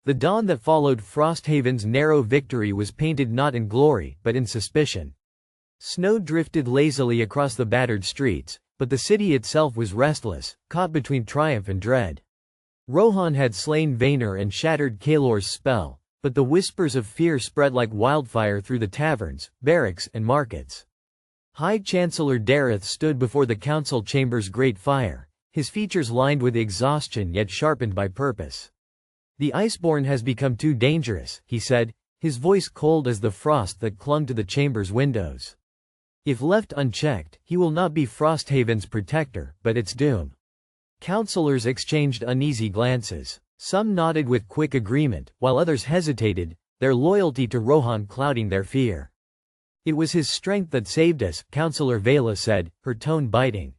The dawn that followed Frosthaven's narrow victory was painted not in glory, but in suspicion. Snow drifted lazily across the battered streets, but the city itself was restless, caught between triumph and dread. Rohan had slain Vaynor and shattered Kalor's spell, but the whispers of fear spread like wildfire through the taverns, barracks, and markets. High Chancellor Dareth stood before the council chamber's great fire, his features lined with exhaustion yet sharpened by purpose. "The Iceborn has become too dangerous," he said, his voice cold as the frost that clung to the chamber's windows. "If left unchecked, he will not be Frosthaven's protector, but its doom." Councillors exchanged uneasy glances. Some nodded with quick agreement, while others hesitated, their loyalty to Rohan clouding their fear. "It was his strength that saved us," Councillor Vela said, her tone biting.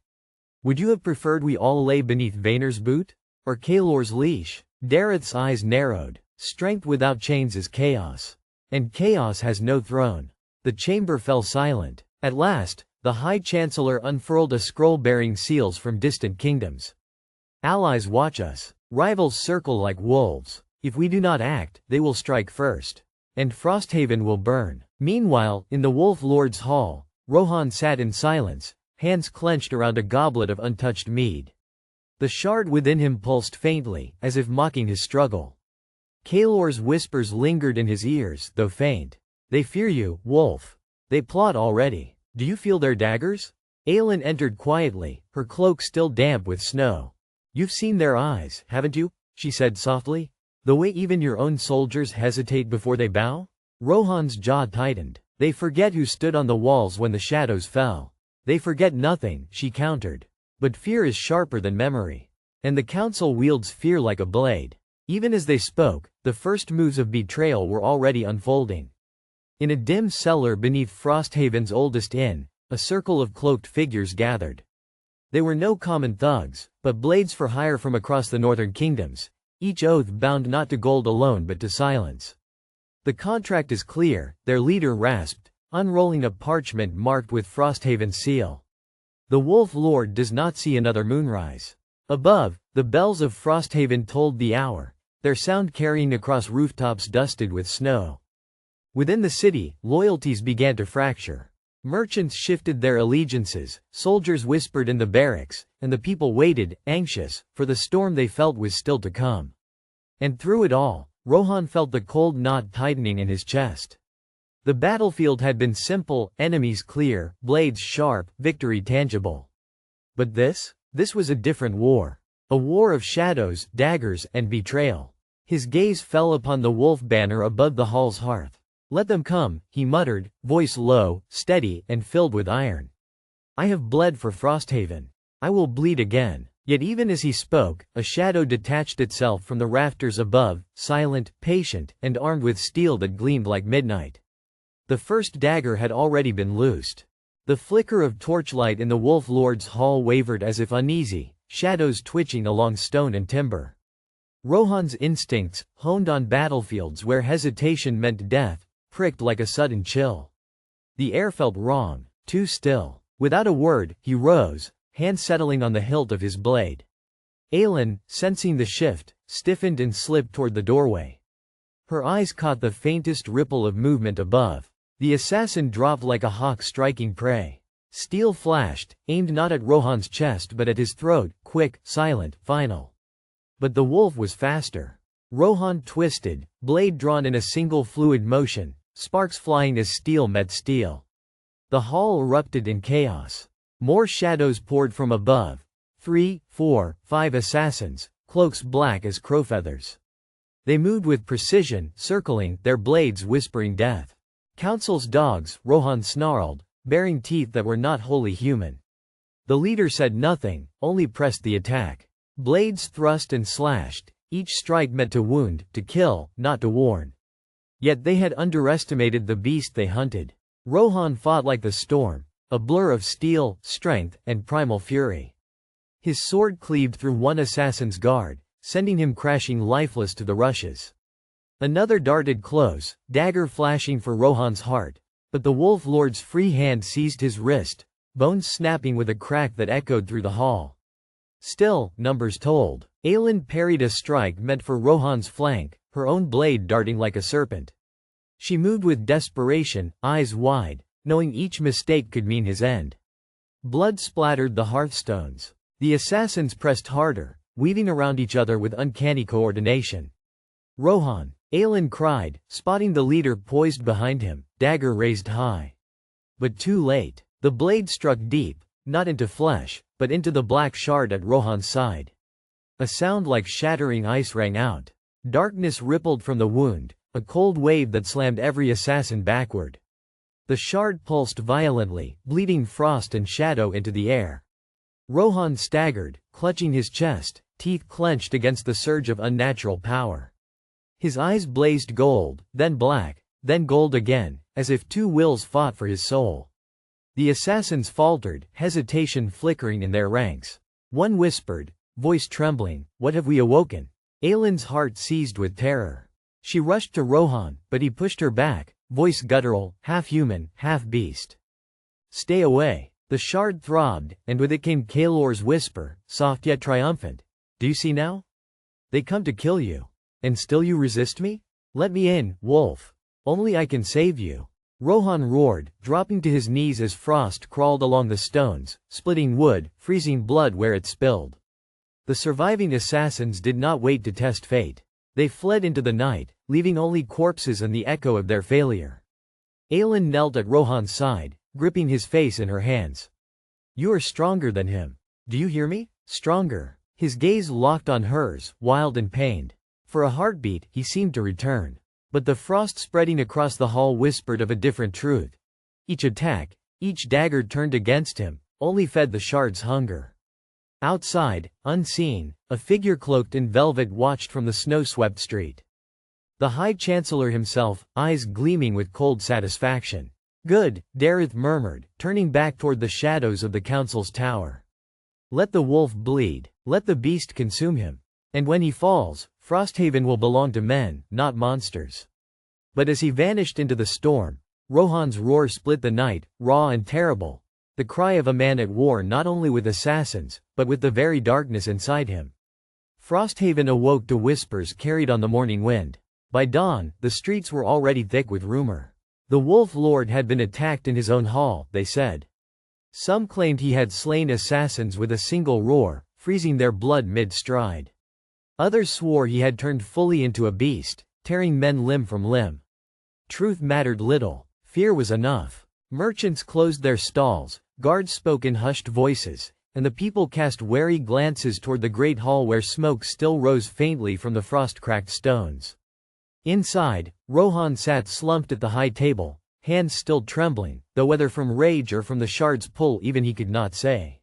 "Would you have preferred we all lay beneath Vaynor's boot? Or Kalor's leash?" Dareth's eyes narrowed. "Strength without chains is chaos. And chaos has no throne." The chamber fell silent. At last, the High Chancellor unfurled a scroll bearing seals from distant kingdoms. "Allies watch us. Rivals circle like wolves. If we do not act, they will strike first. And Frosthaven will burn." Meanwhile, in the Wolf Lord's hall, Rohan sat in silence, hands clenched around a goblet of untouched mead. The shard within him pulsed faintly, as if mocking his struggle. Kalor's whispers lingered in his ears, though faint. "They fear you, Wolf. They plot already. Do you feel their daggers?" Aelin entered quietly, her cloak still damp with snow. "You've seen their eyes, haven't you?" she said softly. "The way even your own soldiers hesitate before they bow?" Rohan's jaw tightened. "They forget who stood on the walls when the shadows fell." "They forget nothing," she countered. "But fear is sharper than memory. And the council wields fear like a blade." Even as they spoke, the first moves of betrayal were already unfolding. In a dim cellar beneath Frosthaven's oldest inn, a circle of cloaked figures gathered. They were no common thugs, but blades for hire from across the northern kingdoms, each oath bound not to gold alone but to silence. "The contract is clear," their leader rasped, unrolling a parchment marked with Frosthaven's seal. "The Wolf Lord does not see another moonrise." Above, the bells of Frosthaven tolled the hour, their sound carrying across rooftops dusted with snow. Within the city, loyalties began to fracture. Merchants shifted their allegiances, soldiers whispered in the barracks, and the people waited, anxious, for the storm they felt was still to come. And through it all, Rohan felt the cold knot tightening in his chest. The battlefield had been simple, enemies clear, blades sharp, victory tangible. But this was a different war. A war of shadows, daggers, and betrayal. His gaze fell upon the wolf banner above the hall's hearth. "Let them come," he muttered, voice low, steady, and filled with iron. "I have bled for Frosthaven. I will bleed again." Yet even as he spoke, a shadow detached itself from the rafters above, silent, patient, and armed with steel that gleamed like midnight. The first dagger had already been loosed. The flicker of torchlight in the Wolf Lord's hall wavered as if uneasy, shadows twitching along stone and timber. Rohan's instincts, honed on battlefields where hesitation meant death, pricked like a sudden chill. The air felt wrong, too still. Without a word, he rose, hand settling on the hilt of his blade. Aelin, sensing the shift, stiffened and slipped toward the doorway. Her eyes caught the faintest ripple of movement above. The assassin dropped like a hawk striking prey. Steel flashed, aimed not at Rohan's chest but at his throat, quick, silent, final. But the wolf was faster. Rohan twisted, blade drawn in a single fluid motion, sparks flying as steel met steel. The hall erupted in chaos. More shadows poured from above. 3, 4, 5 assassins, cloaks black as crow feathers. They moved with precision, circling, their blades whispering death. "Council's dogs," Rohan snarled, baring teeth that were not wholly human. The leader said nothing, only pressed the attack. Blades thrust and slashed, each strike meant to wound, to kill, not to warn. Yet they had underestimated the beast they hunted. Rohan fought like the storm, a blur of steel, strength, and primal fury. His sword cleaved through one assassin's guard, sending him crashing lifeless to the rushes. Another darted close, dagger flashing for Rohan's heart, but the Wolf Lord's free hand seized his wrist, bones snapping with a crack that echoed through the hall. Still, numbers told. Aelin parried a strike meant for Rohan's flank, her own blade darting like a serpent. She moved with desperation, eyes wide, knowing each mistake could mean his end. Blood splattered the hearthstones. The assassins pressed harder, weaving around each other with uncanny coordination. Rohan, Aelin cried, spotting the leader poised behind him, dagger raised high. But too late. The blade struck deep, not into flesh, but into the black shard at Rohan's side. A sound like shattering ice rang out. Darkness rippled from the wound, a cold wave that slammed every assassin backward. The shard pulsed violently, bleeding frost and shadow into the air. Rohan staggered, clutching his chest, teeth clenched against the surge of unnatural power. His eyes blazed gold, then black, then gold again, as if two wills fought for his soul. The assassins faltered, hesitation flickering in their ranks. One whispered, voice trembling, "What have we awoken?" Aelin's heart seized with terror. She rushed to Rohan, but he pushed her back, voice guttural, half human, half beast. "Stay away." The shard throbbed, and with it came Kaelor's whisper, soft yet triumphant. "Do you see now? They come to kill you. And still you resist me? Let me in, wolf. Only I can save you." Rohan roared, dropping to his knees as frost crawled along the stones, splitting wood, freezing blood where it spilled. The surviving assassins did not wait to test fate. They fled into the night, leaving only corpses and the echo of their failure. Aelin knelt at Rohan's side, gripping his face in her hands. "You are stronger than him. Do you hear me? Stronger." His gaze locked on hers, wild and pained. For a heartbeat, he seemed to return. But the frost spreading across the hall whispered of a different truth. Each attack, each dagger turned against him, only fed the shard's hunger. Outside, unseen, a figure cloaked in velvet watched from the snow-swept street. The High Chancellor himself, eyes gleaming with cold satisfaction. "Good," Dareth murmured, turning back toward the shadows of the council's tower. "Let the wolf bleed, let the beast consume him. And when he falls, Frosthaven will belong to men, not monsters." But as he vanished into the storm, Rohan's roar split the night, raw and terrible. The cry of a man at war not only with assassins, but with the very darkness inside him. Frosthaven awoke to whispers carried on the morning wind. By dawn, the streets were already thick with rumor. The Wolf Lord had been attacked in his own hall, they said. Some claimed he had slain assassins with a single roar, freezing their blood mid-stride. Others swore he had turned fully into a beast, tearing men limb from limb. Truth mattered little. Fear was enough. Merchants closed their stalls, guards spoke in hushed voices, and the people cast wary glances toward the great hall where smoke still rose faintly from the frost-cracked stones. Inside, Rohan sat slumped at the high table, hands still trembling, though whether from rage or from the shard's pull even he could not say.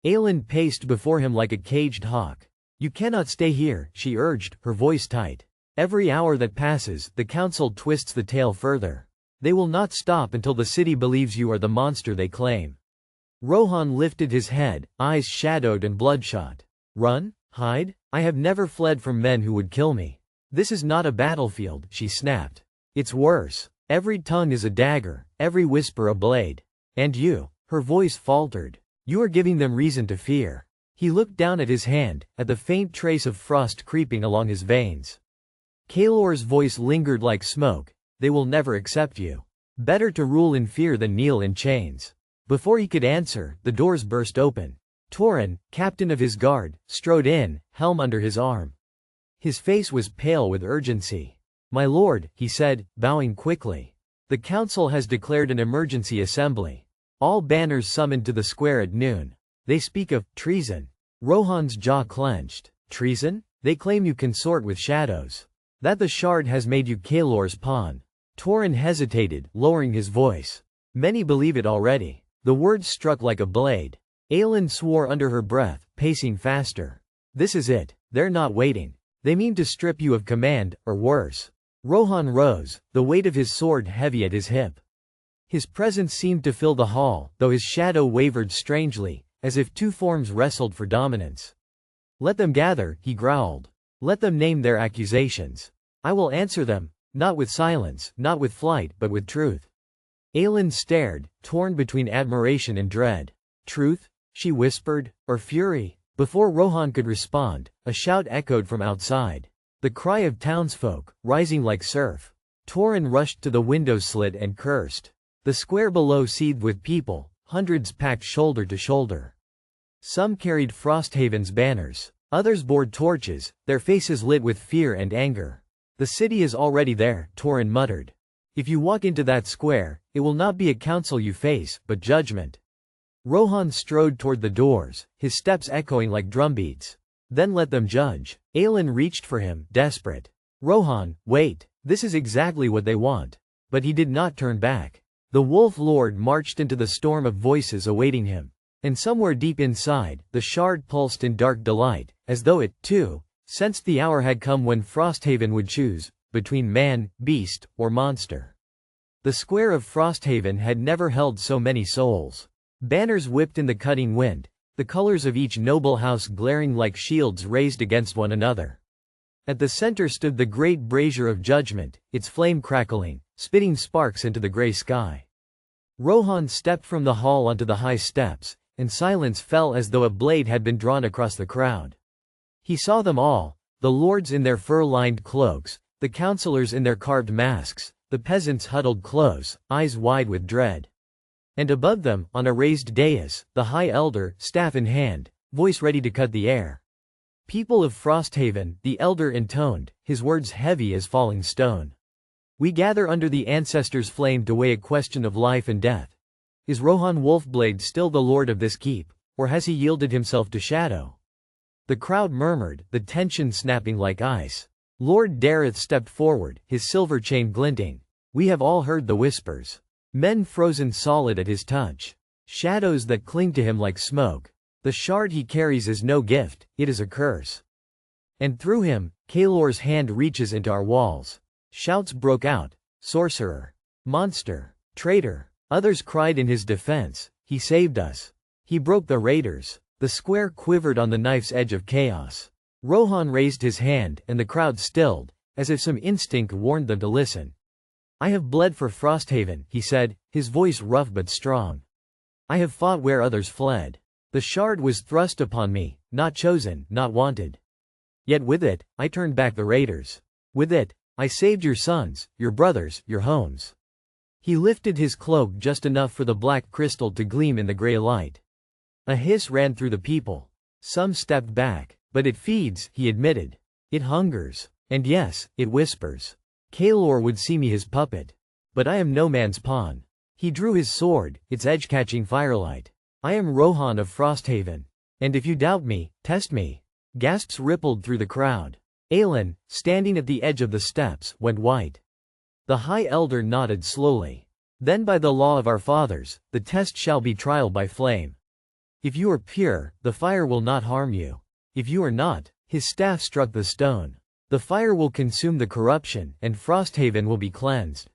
Aelin paced before him like a caged hawk. "You cannot stay here," she urged, her voice tight. "Every hour that passes, the council twists the tale further. They will not stop until the city believes you are the monster they claim." Rohan lifted his head, eyes shadowed and bloodshot. "Run? Hide? I have never fled from men who would kill me. This is not a battlefield," she snapped. "It's worse. Every tongue is a dagger, every whisper a blade. And you," her voice faltered, "you are giving them reason to fear." He looked down at his hand, at the faint trace of frost creeping along his veins. Kaelor's voice lingered like smoke. "They will never accept you. Better to rule in fear than kneel in chains." Before he could answer, the doors burst open. Torin, captain of his guard, strode in, helm under his arm. His face was pale with urgency. "My lord," he said, bowing quickly. "The council has declared an emergency assembly. All banners summoned to the square at noon. They speak of treason." Rohan's jaw clenched. "Treason? They claim you consort with shadows. That the shard has made you Kaelor's pawn." Torin hesitated, lowering his voice. "Many believe it already." The words struck like a blade. Aelin swore under her breath, pacing faster. "This is it. They're not waiting. They mean to strip you of command, or worse." Rohan rose, the weight of his sword heavy at his hip. His presence seemed to fill the hall, though his shadow wavered strangely, as if two forms wrestled for dominance. "Let them gather," he growled. "Let them name their accusations. I will answer them, not with silence, not with flight, but with truth." Aelin stared, torn between admiration and dread. "Truth?" she whispered, "or fury? Before Rohan could respond, a shout echoed from outside. The cry of townsfolk, rising like surf. Torin rushed to the window slit and cursed. The square below seethed with people, hundreds packed shoulder to shoulder. Some carried Frosthaven's banners. Others bore torches, their faces lit with fear and anger. "The city is already there," Torin muttered. "If you walk into that square, it will not be a council you face, but judgment." Rohan strode toward the doors, his steps echoing like drumbeats. "Then let them judge." Aelin reached for him, desperate. "Rohan, wait, this is exactly what they want." But he did not turn back. The Wolf Lord marched into the storm of voices awaiting him. And somewhere deep inside, the shard pulsed in dark delight, as though it, too, sensed the hour had come when Frosthaven would choose, between man, beast, or monster. The square of Frosthaven had never held so many souls. Banners whipped in the cutting wind, the colors of each noble house glaring like shields raised against one another. At the center stood the great brazier of judgment, its flame crackling, spitting sparks into the gray sky. Rohan stepped from the hall onto the high steps, and silence fell as though a blade had been drawn across the crowd. He saw them all, the lords in their fur-lined cloaks, the counselors in their carved masks, the peasants huddled close, eyes wide with dread. And above them, on a raised dais, the High Elder, staff in hand, voice ready to cut the air. "People of Frosthaven," the Elder intoned, his words heavy as falling stone. "We gather under the ancestors' flame to weigh a question of life and death. Is Rohan Wolfblade still the lord of this keep, or has he yielded himself to shadow?" The crowd murmured, the tension snapping like ice. Lord Dareth stepped forward, his silver chain glinting. "We have all heard the whispers. Men frozen solid at his touch. Shadows that cling to him like smoke. The shard he carries is no gift, it is a curse. And through him, Kalor's hand reaches into our walls." Shouts broke out. "Sorcerer! Monster! Traitor!" Others cried in his defense. "He saved us. He broke the raiders." The square quivered on the knife's edge of chaos. Rohan raised his hand, and the crowd stilled, as if some instinct warned them to listen. "I have bled for Frosthaven," he said, his voice rough but strong. "I have fought where others fled. The shard was thrust upon me, not chosen, not wanted. Yet with it, I turned back the raiders. With it, I saved your sons, your brothers, your homes." He lifted his cloak just enough for the black crystal to gleam in the gray light. A hiss ran through the people. Some stepped back. "But it feeds," he admitted. "It hungers. And yes, it whispers. Kalor would see me his puppet. But I am no man's pawn." He drew his sword, its edge catching firelight. "I am Rohan of Frosthaven. And if you doubt me, test me." Gasps rippled through the crowd. Aelin, standing at the edge of the steps, went white. The High Elder nodded slowly. "Then by the law of our fathers, the test shall be trial by flame. If you are pure, the fire will not harm you. If you are not," his staff struck the stone, "the fire will consume the corruption, and Frosthaven will be cleansed."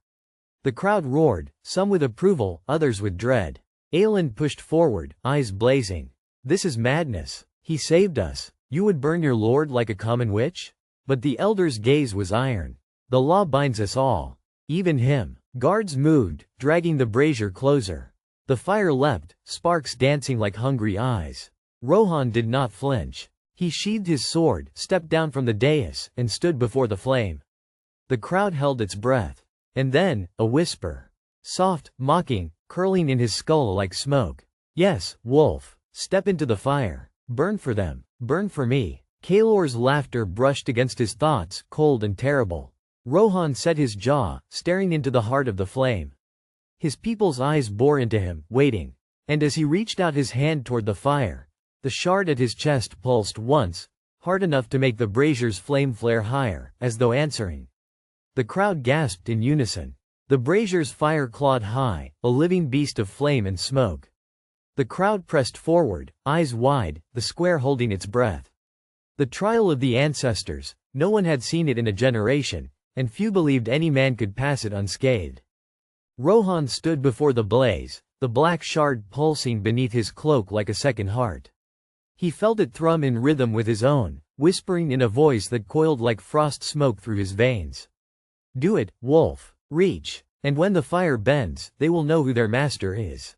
The crowd roared, some with approval, others with dread. Aelin pushed forward, eyes blazing. "This is madness. He saved us. You would burn your lord like a common witch?" But the elder's gaze was iron. "The law binds us all. Even him." Guards moved, dragging the brazier closer. The fire leapt, sparks dancing like hungry eyes. Rohan did not flinch. He sheathed his sword, stepped down from the dais, and stood before the flame. The crowd held its breath. And then, a whisper. Soft, mocking, curling in his skull like smoke. "Yes, Wolf. Step into the fire. Burn for them. Burn for me." Kalor's laughter brushed against his thoughts, cold and terrible. Rohan set his jaw, staring into the heart of the flame. His people's eyes bore into him, waiting. And as he reached out his hand toward the fire, the shard at his chest pulsed once, hard enough to make the brazier's flame flare higher, as though answering. The crowd gasped in unison. The brazier's fire clawed high, a living beast of flame and smoke. The crowd pressed forward, eyes wide, the square holding its breath. The trial of the ancestors, no one had seen it in a generation, and few believed any man could pass it unscathed. Rohan stood before the blaze, the black shard pulsing beneath his cloak like a second heart. He felt it thrum in rhythm with his own, whispering in a voice that coiled like frost smoke through his veins. "Do it, Wolf. Reach. And when the fire bends, they will know who their master is."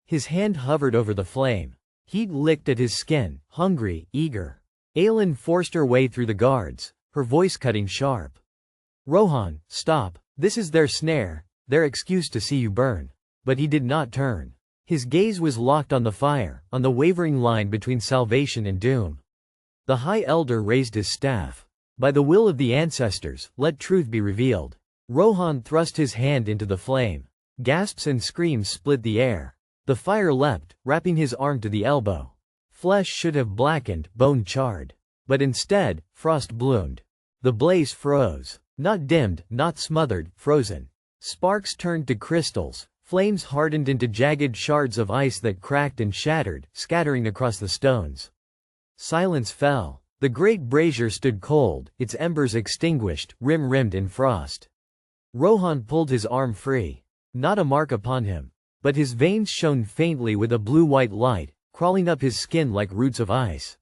His hand hovered over the flame. Heat licked at his skin, hungry, eager. Aelin forced her way through the guards, her voice cutting sharp. Rohan, stop, this is their snare, their excuse to see you burn. But he did not turn. His gaze was locked on the fire, on the wavering line between salvation and doom. The High Elder raised his staff. By the will of the ancestors, let truth be revealed. Rohan thrust his hand into the flame. Gasps and screams split the air. The fire leapt, wrapping his arm to the elbow. Flesh should have blackened, bone charred. But instead, frost bloomed. The blaze froze. Not dimmed, not smothered, frozen. Sparks turned to crystals. Flames hardened into jagged shards of ice that cracked and shattered, scattering across the stones. Silence fell. The great brazier stood cold, its embers extinguished, rim-rimmed in frost. Rohan pulled his arm free. Not a mark upon him. But his veins shone faintly with a blue-white light, crawling up his skin like roots of ice.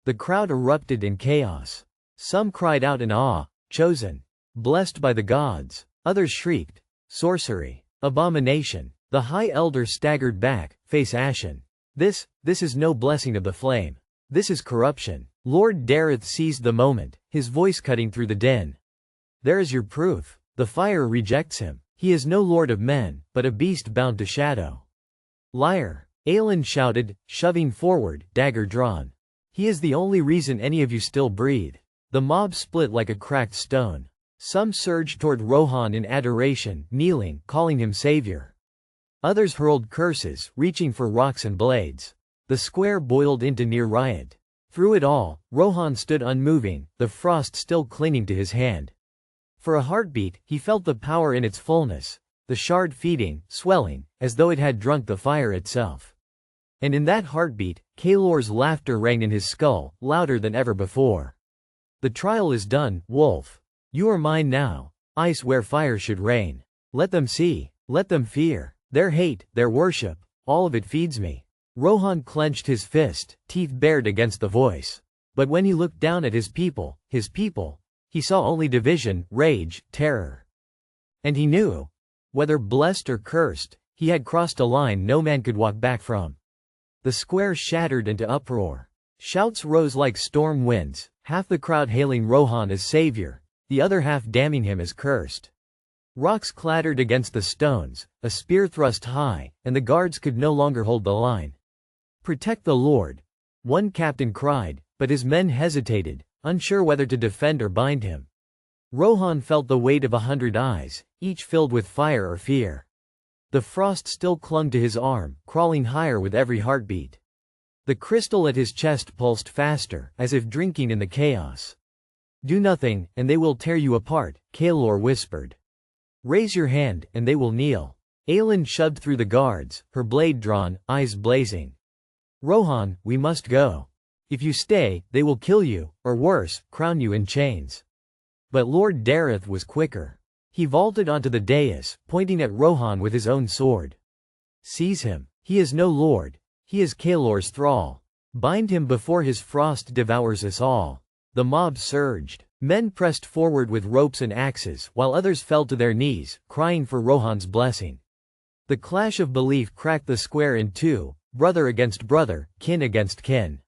The crowd erupted in chaos. Some cried out in awe, chosen, blessed by the gods. Others shrieked, sorcery. Abomination. The High Elder staggered back, face ashen. This is no blessing of the flame. This is corruption. Lord Dareth seized the moment, his voice cutting through the din. There is your proof. The fire rejects him. He is no lord of men, but a beast bound to shadow. Liar. Aelin shouted, shoving forward, dagger drawn. He is the only reason any of you still breathe. The mob split like a cracked stone. Some surged toward Rohan in adoration, kneeling, calling him savior. Others hurled curses, reaching for rocks and blades. The square boiled into near riot. Through it all, Rohan stood unmoving, the frost still clinging to his hand. For a heartbeat, he felt the power in its fullness, the shard feeding, swelling, as though it had drunk the fire itself. And in that heartbeat, Kalor's laughter rang in his skull, louder than ever before. The trial is done, Wolf. You are mine now, ice where fire should reign. Let them see, let them fear, their hate, their worship, all of it feeds me. Rohan clenched his fist, teeth bared against the voice. But when he looked down at his people, he saw only division, rage, terror. And he knew, whether blessed or cursed, he had crossed a line no man could walk back from. The square shattered into uproar. Shouts rose like storm winds, half the crowd hailing Rohan as savior, the other half damning him as cursed. Rocks clattered against the stones, a spear thrust high, and the guards could no longer hold the line. Protect the Lord, one captain cried, but his men hesitated, unsure whether to defend or bind him. Rohan felt the weight of 100 eyes, each filled with fire or fear. The frost still clung to his arm, crawling higher with every heartbeat. The crystal at his chest pulsed faster, as if drinking in the chaos. Do nothing, and they will tear you apart, Kalor whispered. Raise your hand, and they will kneel. Aelin shoved through the guards, her blade drawn, eyes blazing. Rohan, we must go. If you stay, they will kill you, or worse, crown you in chains. But Lord Dareth was quicker. He vaulted onto the dais, pointing at Rohan with his own sword. Seize him. He is no lord. He is Kalor's thrall. Bind him before his frost devours us all. The mob surged. Men pressed forward with ropes and axes, while others fell to their knees, crying for Rohan's blessing. The clash of belief cracked the square in two, brother against brother, kin against kin.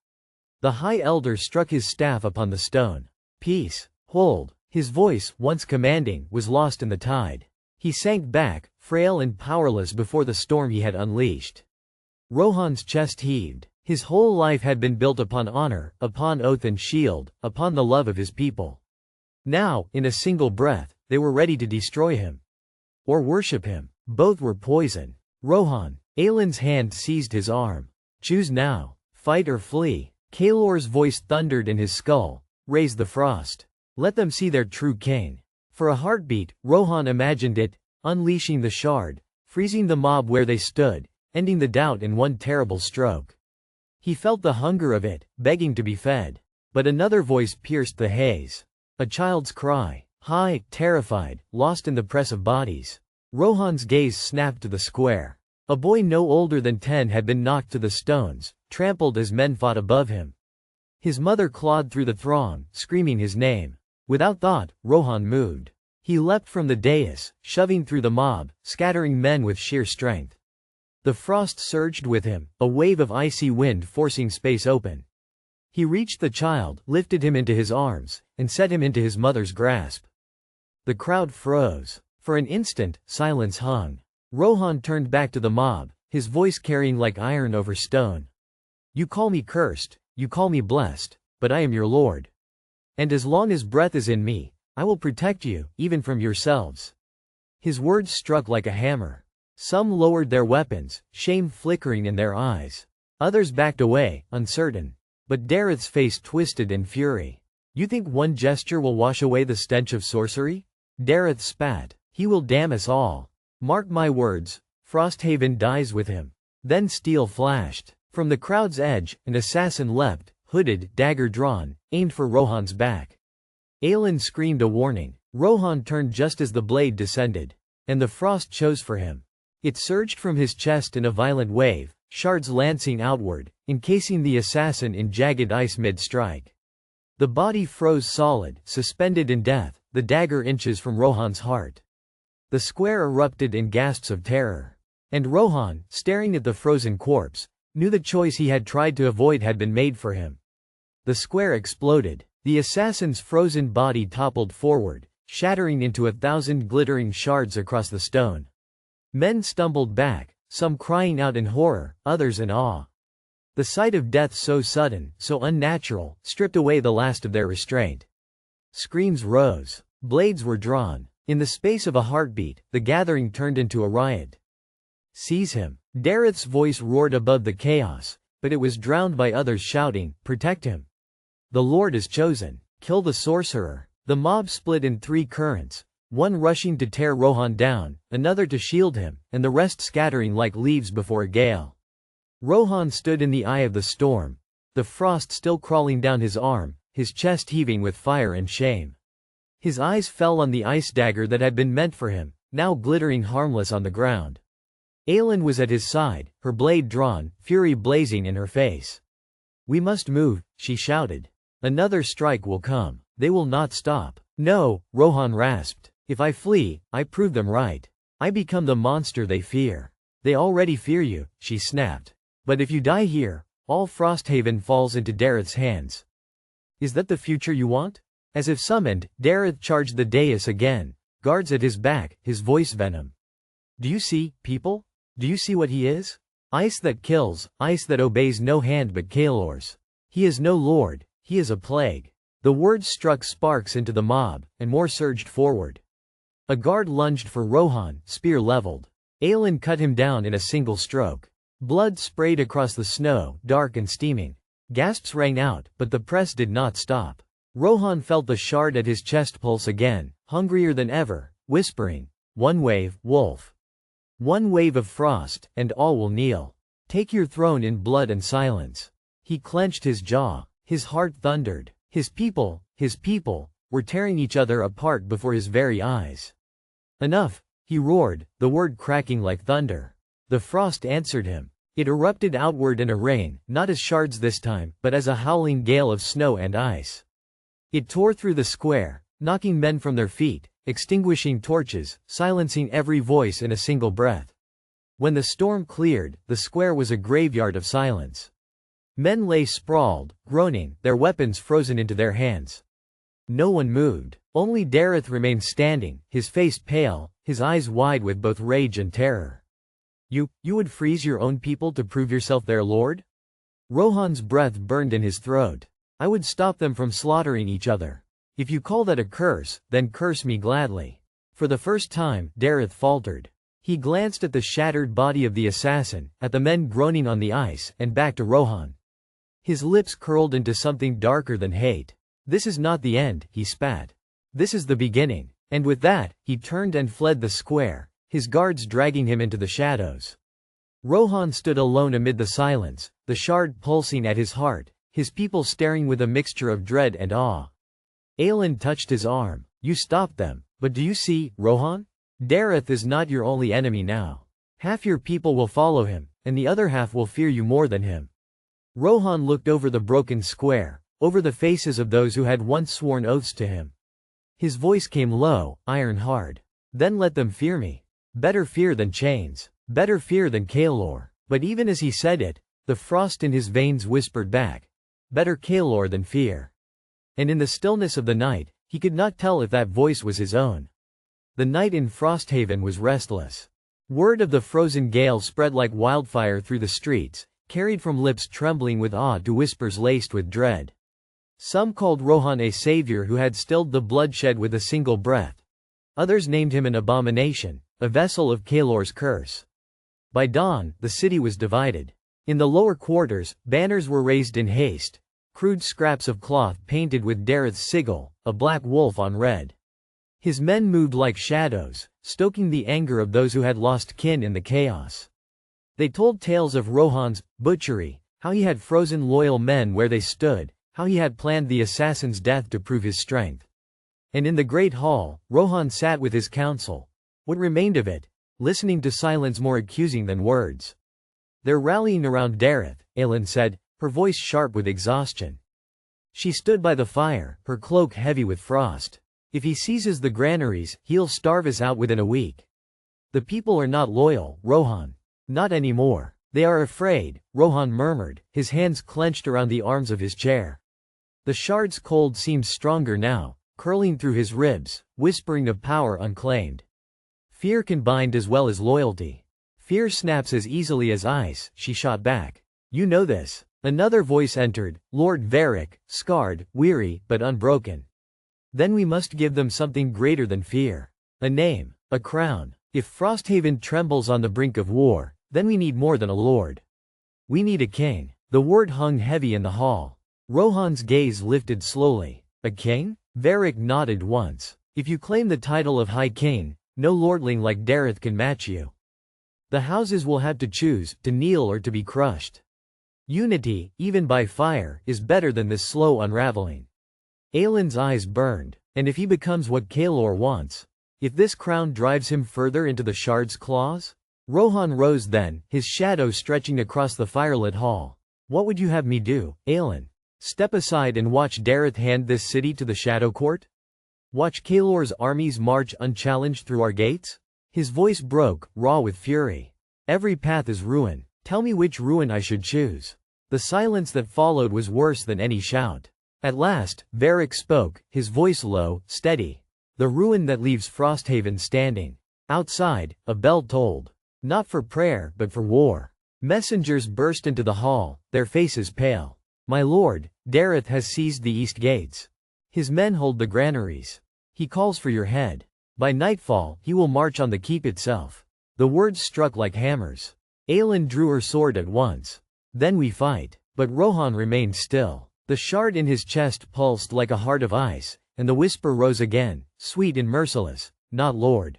The High Elder struck his staff upon the stone. Peace. Hold. His voice, once commanding, was lost in the tide. He sank back, frail and powerless before the storm he had unleashed. Rohan's chest heaved. His whole life had been built upon honor, upon oath and shield, upon the love of his people. Now, in a single breath, they were ready to destroy him. Or worship him. Both were poison. Rohan. Aelin's hand seized his arm. Choose now. Fight or flee. Kalor's voice thundered in his skull. Raise the frost. Let them see their true king. For a heartbeat, Rohan imagined it, unleashing the shard, freezing the mob where they stood, ending the doubt in one terrible stroke. He felt the hunger of it, begging to be fed. But another voice pierced the haze. A child's cry. High, terrified, lost in the press of bodies. Rohan's gaze snapped to the square. A boy no older than 10 had been knocked to the stones, trampled as men fought above him. His mother clawed through the throng, screaming his name. Without thought, Rohan moved. He leapt from the dais, shoving through the mob, scattering men with sheer strength. The frost surged with him, a wave of icy wind forcing space open. He reached the child, lifted him into his arms, and set him into his mother's grasp. The crowd froze. For an instant, silence hung. Rohan turned back to the mob, his voice carrying like iron over stone. You call me cursed, you call me blessed, but I am your Lord. And as long as breath is in me, I will protect you, even from yourselves. His words struck like a hammer. Some lowered their weapons, shame flickering in their eyes. Others backed away, uncertain. But Dareth's face twisted in fury. You think one gesture will wash away the stench of sorcery? Dareth spat. He will damn us all. Mark my words, Frosthaven dies with him. Then steel flashed. From the crowd's edge, an assassin leapt, hooded, dagger drawn, aimed for Rohan's back. Aelin screamed a warning. Rohan turned just as the blade descended. And the frost chose for him. It surged from his chest in a violent wave, shards lancing outward, encasing the assassin in jagged ice mid-strike. The body froze solid, suspended in death, the dagger inches from Rohan's heart. The square erupted in gasps of terror. And Rohan, staring at the frozen corpse, knew the choice he had tried to avoid had been made for him. The square exploded. The assassin's frozen body toppled forward, shattering into 1,000 glittering shards across the stone. Men stumbled back, some crying out in horror, others in awe. The sight of death so sudden, so unnatural, stripped away the last of their restraint. Screams rose. Blades were drawn. In the space of a heartbeat, the gathering turned into a riot. Seize him. Dareth's voice roared above the chaos, but it was drowned by others shouting, protect him. The Lord is chosen. Kill the sorcerer. The mob split in 3 currents, one rushing to tear Rohan down, another to shield him, and the rest scattering like leaves before a gale. Rohan stood in the eye of the storm, the frost still crawling down his arm, his chest heaving with fire and shame. His eyes fell on the ice dagger that had been meant for him, now glittering harmless on the ground. Aelin was at his side, her blade drawn, fury blazing in her face. We must move, she shouted. Another strike will come. They will not stop. No, Rohan rasped. If I flee, I prove them right. I become the monster they fear. They already fear you, she snapped. But if you die here, all Frosthaven falls into Dareth's hands. Is that the future you want? As if summoned, Dareth charged the dais again, guards at his back, his voice venom. Do you see, people? Do you see what he is? Ice that kills, ice that obeys no hand but Kaelor's. He is no lord, he is a plague. The words struck sparks into the mob, and more surged forward. A guard lunged for Rohan, spear leveled. Aelin cut him down in a single stroke. Blood sprayed across the snow, dark and steaming. Gasps rang out, but the press did not stop. Rohan felt the shard at his chest pulse again, hungrier than ever, whispering, one wave, wolf. One wave of frost, and all will kneel. Take your throne in blood and silence. He clenched his jaw. His heart thundered. His people, were tearing each other apart before his very eyes. Enough, he roared, the word cracking like thunder. The frost answered him. It erupted outward in a rain, not as shards this time, but as a howling gale of snow and ice. It tore through the square, knocking men from their feet, extinguishing torches, silencing every voice in a single breath. When the storm cleared, the square was a graveyard of silence. Men lay sprawled, groaning, their weapons frozen into their hands. No one moved. Only Dareth remained standing, his face pale, his eyes wide with both rage and terror. You would freeze your own people to prove yourself their lord? Rohan's breath burned in his throat. I would stop them from slaughtering each other. If you call that a curse, then curse me gladly. For the first time, Dareth faltered. He glanced at the shattered body of the assassin, at the men groaning on the ice, and back to Rohan. His lips curled into something darker than hate. This is not the end, he spat. This is the beginning. And with that, he turned and fled the square, his guards dragging him into the shadows. Rohan stood alone amid the silence, the shard pulsing at his heart, his people staring with a mixture of dread and awe. Aelin touched his arm. You stopped them, but do you see, Rohan? Dareth is not your only enemy now. Half your people will follow him, and the other half will fear you more than him. Rohan looked over the broken square, over the faces of those who had once sworn oaths to him. His voice came low, iron hard. Then let them fear me. Better fear than chains. Better fear than Kaelor. But even as he said it, the frost in his veins whispered back. Better Kaelor than fear. And in the stillness of the night, he could not tell if that voice was his own. The night in Frosthaven was restless. Word of the frozen gale spread like wildfire through the streets, carried from lips trembling with awe to whispers laced with dread. Some called Rohan a savior who had stilled the bloodshed with a single breath. Others named him an abomination, a vessel of Kaelor's curse. By dawn, the city was divided. In the lower quarters, banners were raised in haste, crude scraps of cloth painted with Dareth's sigil, a black wolf on red. His men moved like shadows, stoking the anger of those who had lost kin in the chaos. They told tales of Rohan's butchery, how he had frozen loyal men where they stood, how he had planned the assassin's death to prove his strength. And in the great hall, Rohan sat with his council, what remained of it, listening to silence more accusing than words. They're rallying around Dareth, Aelin said, her voice sharp with exhaustion. She stood by the fire, her cloak heavy with frost. If he seizes the granaries, he'll starve us out within a week. The people are not loyal, Rohan. Not anymore. They are afraid, Rohan murmured, his hands clenched around the arms of his chair. The shard's cold seemed stronger now, curling through his ribs, whispering of power unclaimed. Fear can bind as well as loyalty. Fear snaps as easily as ice, she shot back. You know this. Another voice entered, Lord Varric, scarred, weary, but unbroken. Then we must give them something greater than fear. A name, a crown. If Frosthaven trembles on the brink of war, then we need more than a lord. We need a king. The word hung heavy in the hall. Rohan's gaze lifted slowly. A king? Varric nodded once. If you claim the title of High King, no lordling like Dareth can match you. The houses will have to choose, to kneel or to be crushed. Unity, even by fire, is better than this slow unraveling. Aelin's eyes burned. And if he becomes what Kaelor wants? If this crown drives him further into the shard's claws? Rohan rose then, his shadow stretching across the firelit hall. What would you have me do, Aelin? Step aside and watch Dareth hand this city to the Shadow Court? Watch Kaelor's armies march unchallenged through our gates? His voice broke, raw with fury. Every path is ruin. Tell me which ruin I should choose. The silence that followed was worse than any shout. At last, Varric spoke, his voice low, steady. The ruin that leaves Frosthaven standing. Outside, a bell tolled. Not for prayer, but for war. Messengers burst into the hall, their faces pale. My lord, Dareth has seized the east gates. His men hold the granaries. He calls for your head. By nightfall, he will march on the keep itself. The words struck like hammers. Aelin drew her sword at once. Then we fight. But Rohan remained still. The shard in his chest pulsed like a heart of ice, and the whisper rose again, sweet and merciless, not lord.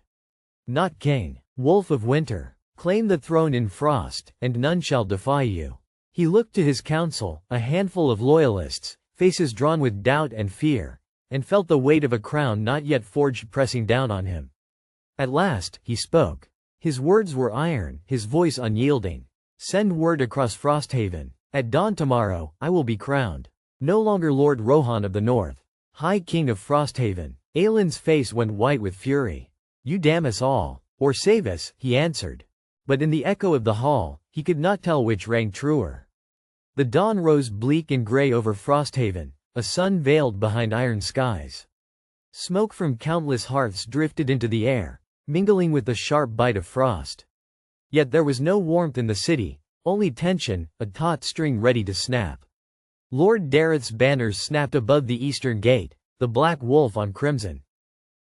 Not king. Wolf of winter. Claim the throne in frost, and none shall defy you. He looked to his council, a handful of loyalists, faces drawn with doubt and fear, and felt the weight of a crown not yet forged pressing down on him. At last, he spoke. His words were iron, his voice unyielding. Send word across Frosthaven. At dawn tomorrow, I will be crowned. No longer Lord Rohan of the North. High King of Frosthaven. Aelin's face went white with fury. You damn us all. Or save us, he answered. But in the echo of the hall, he could not tell which rang truer. The dawn rose bleak and gray over Frosthaven, a sun veiled behind iron skies. Smoke from countless hearths drifted into the air, mingling with the sharp bite of frost. Yet there was no warmth in the city, only tension, a taut string ready to snap. Lord Dareth's banners snapped above the eastern gate, the black wolf on crimson.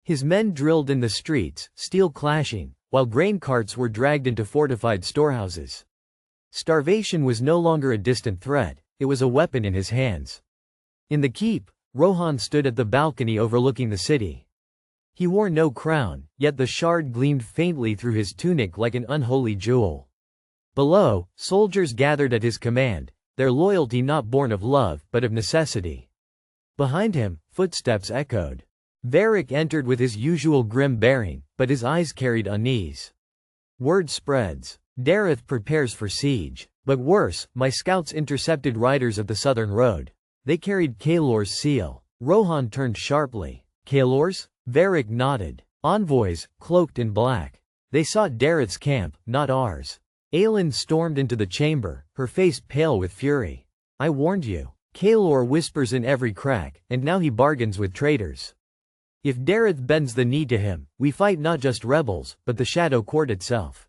His men drilled in the streets, steel clashing, while grain carts were dragged into fortified storehouses. Starvation was no longer a distant threat, it was a weapon in his hands. In the keep, Rohan stood at the balcony overlooking the city. He wore no crown, yet the shard gleamed faintly through his tunic like an unholy jewel. Below, soldiers gathered at his command, their loyalty not born of love, but of necessity. Behind him, footsteps echoed. Varric entered with his usual grim bearing, but his eyes carried unease. Word spreads. Dareth prepares for siege. But worse, my scouts intercepted riders of the southern road. They carried Kaelor's seal. Rohan turned sharply. Kaelor's? Varric nodded. Envoys, cloaked in black. They sought Dareth's camp, not ours. Aelin stormed into the chamber, her face pale with fury. I warned you. Kaelor whispers in every crack, and now he bargains with traitors. If Dareth bends the knee to him, we fight not just rebels, but the Shadow Court itself.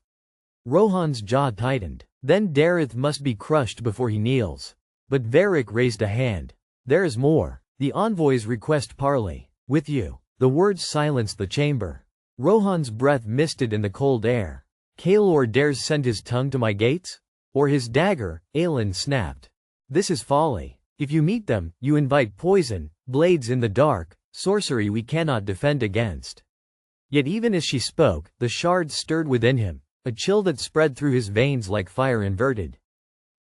Rohan's jaw tightened. Then Dareth must be crushed before he kneels. But Varric raised a hand. There is more. The envoys request parley. With you. The words silenced the chamber. Rohan's breath misted in the cold air. Kaelor dares send his tongue to my gates? Or his dagger? Aelin snapped. This is folly. If you meet them, you invite poison, blades in the dark, sorcery we cannot defend against. Yet even as she spoke, the shards stirred within him, a chill that spread through his veins like fire inverted.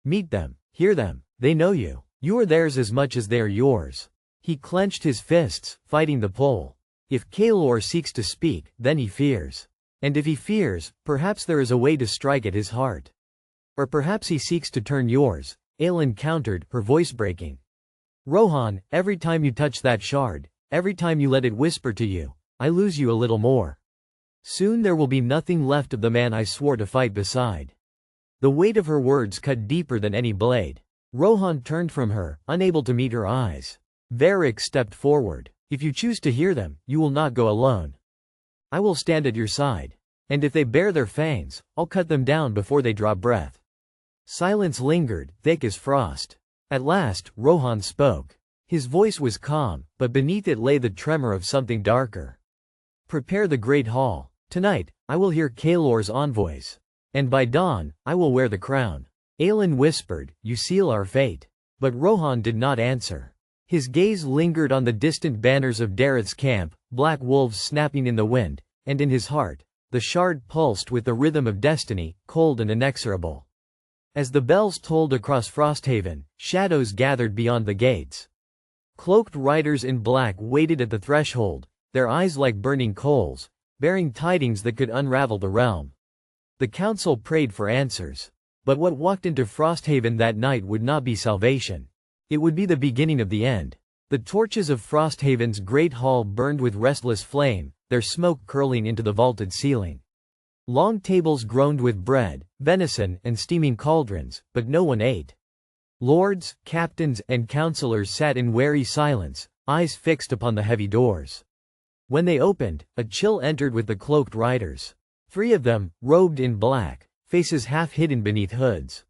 Meet them, hear them, they know you. You are theirs as much as they are yours. He clenched his fists, fighting the pull. If Kaelor seeks to speak, then he fears. And if he fears, perhaps there is a way to strike at his heart. Or perhaps he seeks to turn yours. Aelin countered, her voice breaking. Rohan, every time you touch that shard, every time you let it whisper to you, I lose you a little more. Soon there will be nothing left of the man I swore to fight beside. The weight of her words cut deeper than any blade. Rohan turned from her, unable to meet her eyes. Varric stepped forward. If you choose to hear them, you will not go alone. I will stand at your side. And if they bare their fangs, I'll cut them down before they draw breath. Silence lingered, thick as frost. At last, Rohan spoke. His voice was calm, but beneath it lay the tremor of something darker. Prepare the great hall. Tonight, I will hear Kaelor's envoys. And by dawn, I will wear the crown. Aelin whispered, you seal our fate. But Rohan did not answer. His gaze lingered on the distant banners of Dareth's camp, black wolves snapping in the wind, and in his heart, the shard pulsed with the rhythm of destiny, cold and inexorable. As the bells tolled across Frosthaven, shadows gathered beyond the gates. Cloaked riders in black waited at the threshold, their eyes like burning coals, bearing tidings that could unravel the realm. The council prayed for answers. But what walked into Frosthaven that night would not be salvation. It would be the beginning of the end. The torches of Frosthaven's great hall burned with restless flame, their smoke curling into the vaulted ceiling. Long tables groaned with bread, venison, and steaming cauldrons, but no one ate. Lords, captains, and councillors sat in wary silence, eyes fixed upon the heavy doors. When they opened, a chill entered with the cloaked riders. 3 of them, robed in black, faces half hidden beneath hoods.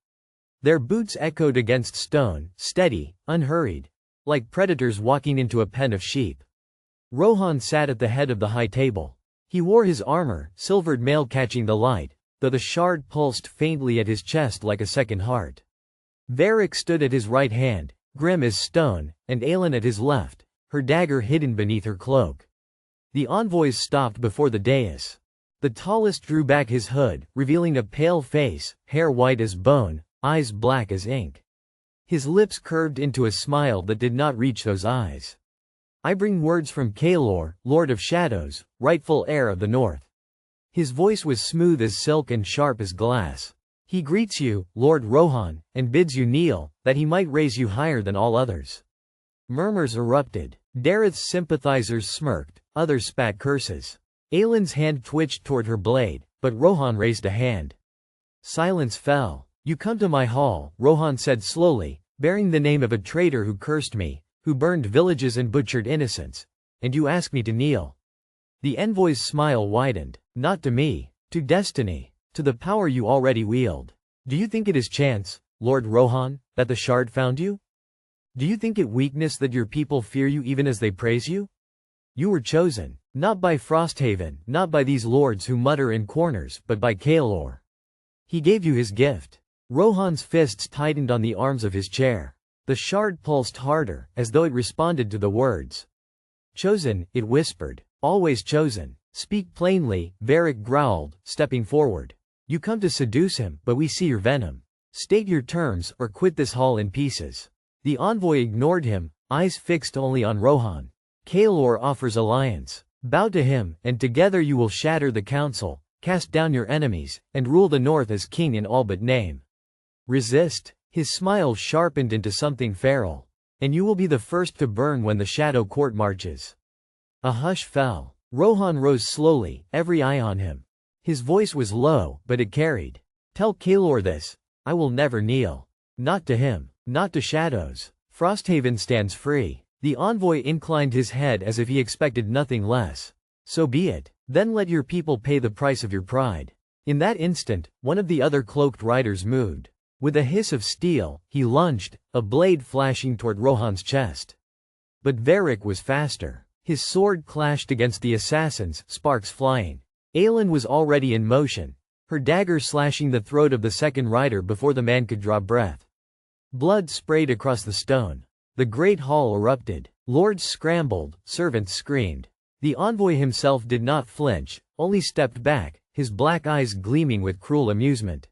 Their boots echoed against stone, steady, unhurried, like predators walking into a pen of sheep. Rohan sat at the head of the high table. He wore his armor, silvered mail catching the light, though the shard pulsed faintly at his chest like a second heart. Varric stood at his right hand, grim as stone, and Aelin at his left, her dagger hidden beneath her cloak. The envoys stopped before the dais. The tallest drew back his hood, revealing a pale face, hair white as bone, eyes black as ink. His lips curved into a smile that did not reach those eyes. I bring words from Kaelor, Lord of Shadows, rightful heir of the North. His voice was smooth as silk and sharp as glass. He greets you, Lord Rohan, and bids you kneel, that he might raise you higher than all others. Murmurs erupted. Dareth's sympathizers smirked, others spat curses. Aelin's hand twitched toward her blade, but Rohan raised a hand. Silence fell. You come to my hall, Rohan said slowly, bearing the name of a traitor who cursed me, who burned villages and butchered innocents, and you ask me to kneel. The envoy's smile widened. Not to me, to destiny, to the power you already wield. Do you think it is chance, Lord Rohan, that the shard found you? Do you think it weakness that your people fear you even as they praise you? You were chosen, not by Frosthaven, not by these lords who mutter in corners, but by Kaelor. He gave you his gift. Rohan's fists tightened on the arms of his chair. The shard pulsed harder, as though it responded to the words. Chosen, it whispered. Always chosen. Speak plainly, Varric growled, stepping forward. You come to seduce him, but we see your venom. State your terms, or quit this hall in pieces. The envoy ignored him, eyes fixed only on Rohan. Kaelor offers alliance. Bow to him, and together you will shatter the council, cast down your enemies, and rule the north as king in all but name. Resist. His smile sharpened into something feral. And you will be the first to burn when the Shadow Court marches. A hush fell. Rohan rose slowly, every eye on him. His voice was low, but it carried. "Tell Kalor this. I will never kneel. Not to him. Not to shadows. Frosthaven stands free." The envoy inclined his head as if he expected nothing less. "So be it. Then let your people pay the price of your pride." In that instant, one of the other cloaked riders moved. With a hiss of steel, he lunged, a blade flashing toward Rohan's chest. But Varric was faster. His sword clashed against the assassin's, sparks flying. Aelin was already in motion, her dagger slashing the throat of the second rider before the man could draw breath. Blood sprayed across the stone. The great hall erupted. Lords scrambled, servants screamed. The envoy himself did not flinch, only stepped back, his black eyes gleaming with cruel amusement.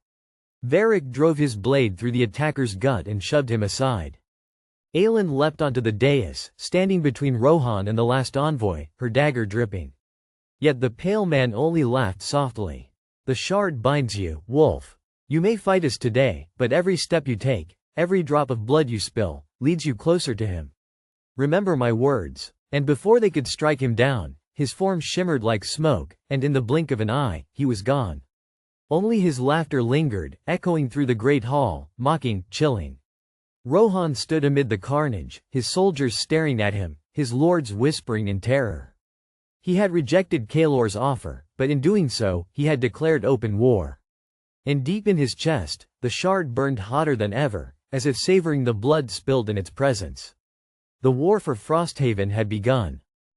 Varric drove his blade through the attacker's gut and shoved him aside. Aelin leapt onto the dais, standing between Rohan and the last envoy, her dagger dripping. Yet the pale man only laughed softly. "The shard binds you, wolf. You may fight us today, but every step you take, every drop of blood you spill, leads you closer to him. Remember my words." And before they could strike him down, his form shimmered like smoke, and in the blink of an eye, he was gone. Only his laughter lingered, echoing through the great hall, mocking, chilling. Rohan stood amid the carnage, his soldiers staring at him, his lords whispering in terror. He had rejected Kalor's offer, but in doing so, he had declared open war. And deep in his chest, the shard burned hotter than ever, as if savoring the blood spilled in its presence. The war for Frosthaven had begun.